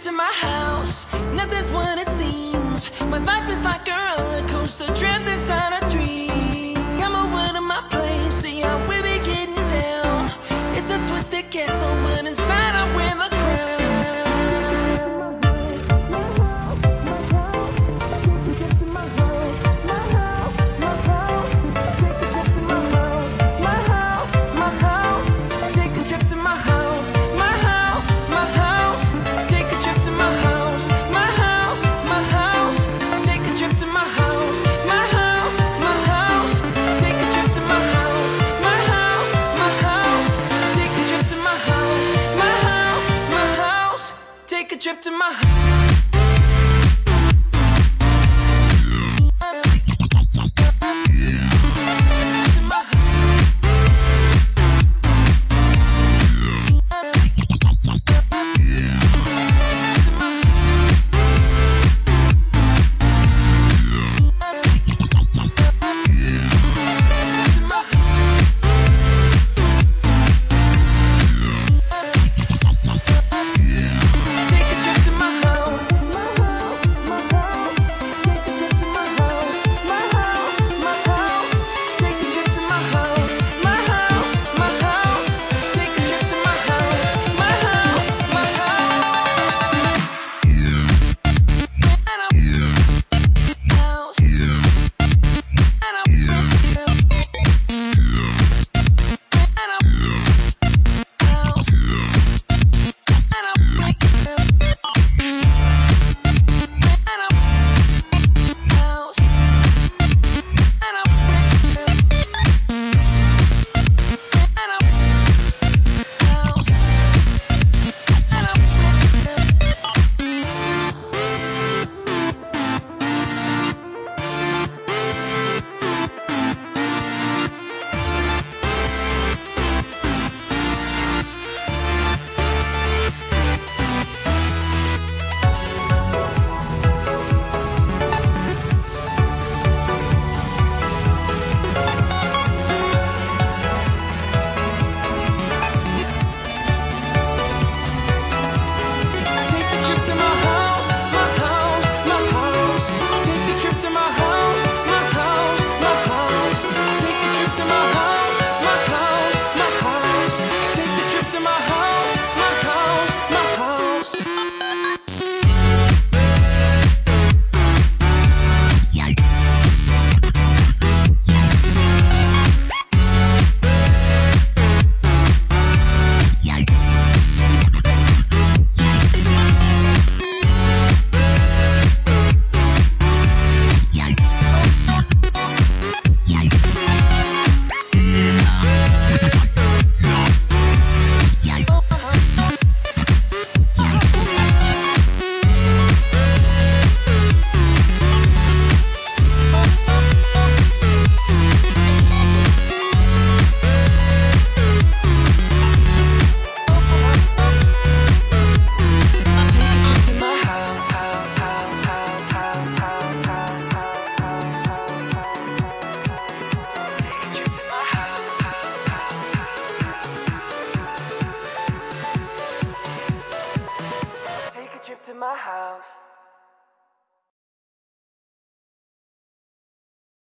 to my house. Nothing's what it seems. My life is like a roller coaster, trapped inside a dream. Come over to my place, see how we be getting down. It's a twisted castle, but inside I wear the crown. Take a trip to my house. To my house.